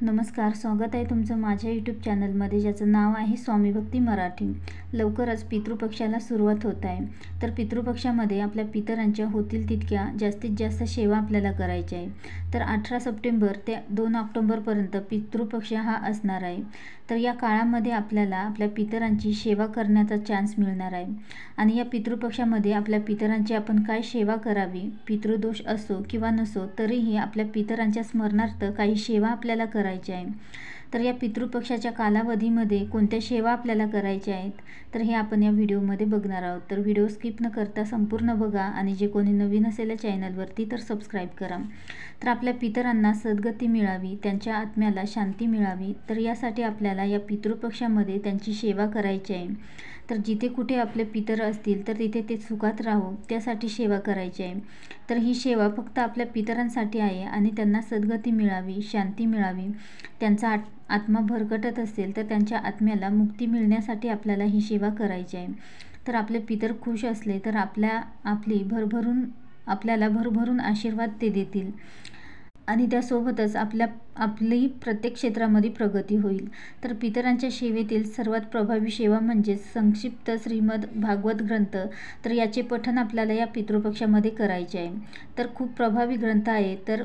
नमस्कार, स्वागत आहे तुमचं माझ्या यूट्यूब चॅनलमध्ये, ज्याचं नाव आहे स्वामी भक्ती मराठी। लवकरच पितृपक्षाला सुरुवात होत आहे। तर पितृपक्षामध्ये आपल्या पितरांच्या होतील तितक्या जास्तीत जास्त सेवा आपल्याला करायच्या आहे। तर 18 सप्टेंबर ते 2 ऑक्टोबरपर्यंत पितृपक्ष हा असणार आहे। तर या काळामध्ये आपल्याला आपल्या पितरांची सेवा करण्याचा चान्स मिळणार आहे। आणि या पितृपक्षामध्ये आपल्या पितरांची आपण काय सेवा करावी, पितृदोष असो किंवा नसो, तरीही आपल्या पितरांच्या स्मरणार्थ काही सेवा आपल्याला करायच्या आहे। तर या पितृपक्षाच्या कालावधीमध्ये कोणत्या सेवा आपल्याला करायच्या आहेत, तर हे आपण या व्हिडिओमध्ये बघणार आहोत। तर व्हिडिओ स्किप न करता संपूर्ण बघा आणि जे कोणी नवीन असेल या चॅनलवरती तर सबस्क्राईब करा। तर आपल्या पितरांना सद्गती मिळावी, त्यांच्या आत्म्याला शांती मिळावी, तर यासाठी आपल्याला या पितृपक्षामध्ये त्यांची सेवा करायची आहे। तर जिथे कुठे आपले पितर असतील तर तिथे ते सुखात राहो, त्यासाठी सेवा करायची आहे। तर ही सेवा फक्त आपल्या पितरांसाठी आहे आणि त्यांना सद्गती मिळावी, शांती मिळावी, त्यांचा आत्मा भरकटत असेल तर त्यांच्या आत्म्याला मुक्ती मिळण्यासाठी आपल्याला ही सेवा करायची आहे। तर आपले पितर खुश असले तर आपल्याला भरभरून आशीर्वाद ते देतील आणि त्यासोबतच आपली प्रत्येक क्षेत्रामध्ये प्रगती होईल। तर पितरांच्या सेवेतील सर्वात प्रभावी सेवा म्हणजे संक्षिप्त श्रीमद भागवत ग्रंथ। तर याचे पठण आपल्याला या पितृपक्षामध्ये करायचे आहे। तर खूप प्रभावी ग्रंथ आहे। तर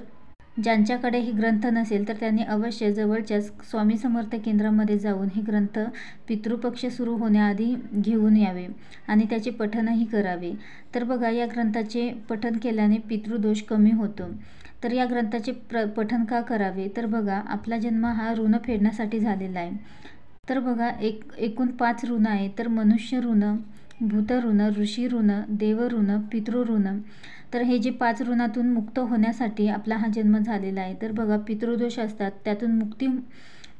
ज्यांच्याकडे हे ग्रंथ नसेल तर त्यांनी अवश्य जवळच्या स्वामी समर्थ केंद्रामध्ये जाऊन हे ग्रंथ पितृपक्ष सुरू होण्याआधी घेऊन यावे आणि त्याचे पठणही करावे। तर बघा, या ग्रंथाचे पठण केल्याने पितृदोष कमी होतो। तर या ग्रंथाचे पठण का करावे, तर बघा, आपला जन्म हा ऋण फेडण्यासाठी झालेला आहे। तर बघा, एकूण 5 ऋण आहेत। तर मनुष्य ऋण, भूत ऋण, ऋषी ऋण, देव ऋण, पितृ ऋण। तर हे जे 5 ऋणातून मुक्त होण्यासाठी आपला हा जन्म झालेला आहे। तर बघा, पितृदोष असतात त्यातून मुक्ती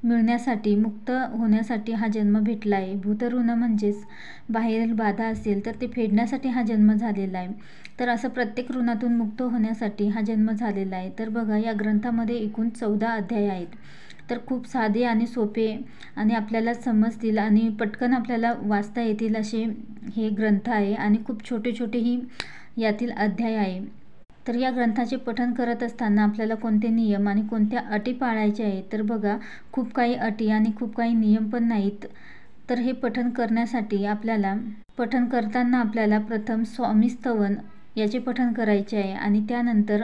मिळण्यासाठी, मुक्त होण्यासाठी हा जन्म भेटला आहे। भूतऋण म्हणजेच बाहेरील बाधा असेल तर ते फेडण्यासाठी हा जन्म झालेला आहे। तर असं प्रत्येक ऋणातून मुक्त होण्यासाठी हा जन्म झालेला आहे। तर बघा, या ग्रंथामध्ये एकूण 14 अध्याय आहेत। तर खूप साधे आणि सोपे आणि आपल्याला समजतील आणि पटकन आपल्याला वाचता येतील असे हे ग्रंथ आहे आणि खूप छोटे छोटेही यातील अध्याय आहे। तर या ग्रंथाचे पठण करत असताना आपल्याला कोणते नियम आणि कोणत्या अटी पाळायच्या आहेत, तर बघा, खूप काही अटी आणि खूप काही नियम पण नाहीत। तर हे पठण करण्यासाठी पठण करताना आपल्याला प्रथम स्वामी स्तवन याचे पठण करायचे आहे आणि त्यानंतर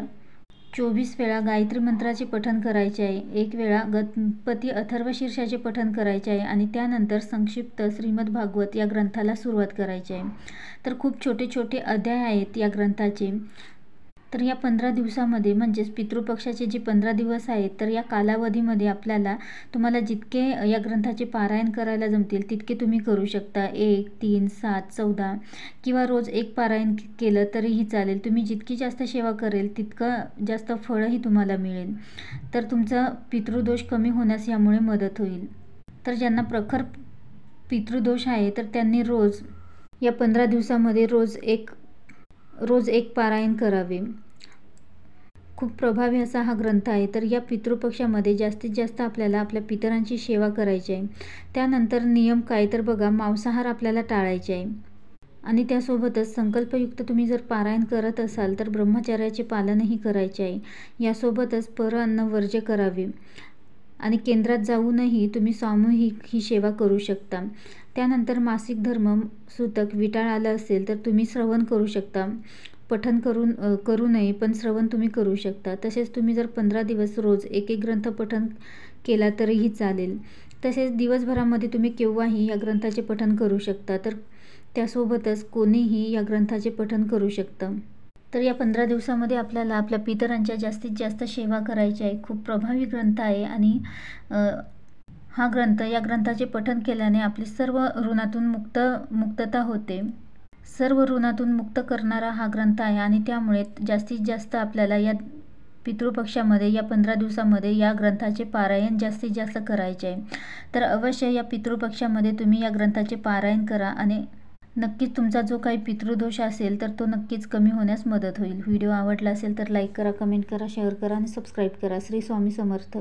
24 वेळा गायत्री मंत्राचे पठण करायचे आहे, 1 वेळा गणपती अथर्वशीर्षाचे पठण करायचे आहे आणि त्यानंतर संक्षिप्त श्रीमद भागवत या ग्रंथाला सुरुवात करायची आहे। तर खूप छोटे छोटे अध्याय आहेत या ग्रंथाचे। तर या 15 दिवसामध्ये म्हणजेच पितृपक्षाचे जे 15 दिवस आहेत, तर या कालावधीमध्ये तुम्हाला जितके या ग्रंथाचे पारायण करायला जमतील तितके तुम्ही करू शकता। 1, 3, 7, 14 किंवा रोज 1 पारायण केलं तरीही चालेल। तुम्ही जितकी जास्त सेवा करेल तितकं जास्त फळही तुम्हाला मिळेल। तर तुमचा पितृदोष कमी होण्यास यामुळे मदत होईल। तर ज्यांना प्रखर पितृदोष आहे तर त्यांनी रोज या 15 दिवसामध्ये रोज एक पारायण करावे। खूप प्रभावी असा हा ग्रंथ आहे। तर या पितृपक्षामध्ये जास्तीत जास्त आपल्याला आपल्या पितरांची सेवा करायची आहे। त्यानंतर नियम काय, तर बघा, मांसाहार आपल्याला टाळायचे आहे आणि त्यासोबतच संकल्पयुक्त तुम्ही जर पारायण करत असाल तर ब्रह्मचर्याचे पालनही करायचे आहे। यासोबतच अन्न वर्ज्य करावे आणि केंद्रात जाऊनही तुम्ही सामूहिक ही सेवा करू शकता। त्यानंतर मासिक धर्म सूतक विटाळ आलं असेल तर तुम्ही श्रवण करू शकता। पठण करू नये पण श्रवण तुम्ही करू शकता। तसेच तुम्ही जर 15 दिवस रोज एक ग्रंथ पठण केला तरीही चालेल। तसेच दिवसभरामध्ये तुम्ही केव्हाही या ग्रंथाचे पठण करू शकता। तर त्यासोबतच कोणीही या ग्रंथाचे पठण करू शकतं। तर या 15 दिवसामध्ये आपल्याला आपल्या पितरांच्या जास्तीत जास्त सेवा करायची आहे। खूप प्रभावी ग्रंथ आहे आणि या ग्रंथाचे पठण केल्याने आपली सर्व ऋणातून मुक्तता होते। सर्व ऋणातून मुक्त करणारा हा ग्रंथ आहे आणि त्यामुळे जास्तीत जास्त आपल्याला या पितृपक्षामध्ये या 15 दिवसामध्ये या ग्रंथाचे पारायण जास्तीत जास्त करायचे आहे। तर अवश्य या पितृपक्षामध्ये तुम्ही या ग्रंथाचे पारायण करा आणि नक्कीच तुमचा जो काही पितृदोष असेल तर तो नक्कीच कमी होण्यास मदत होईल। व्हिडिओ आवडला असेल तर लाईक करा, कमेंट करा, शेअर करा आणि सबस्क्राईब करा। श्री स्वामी समर्थ।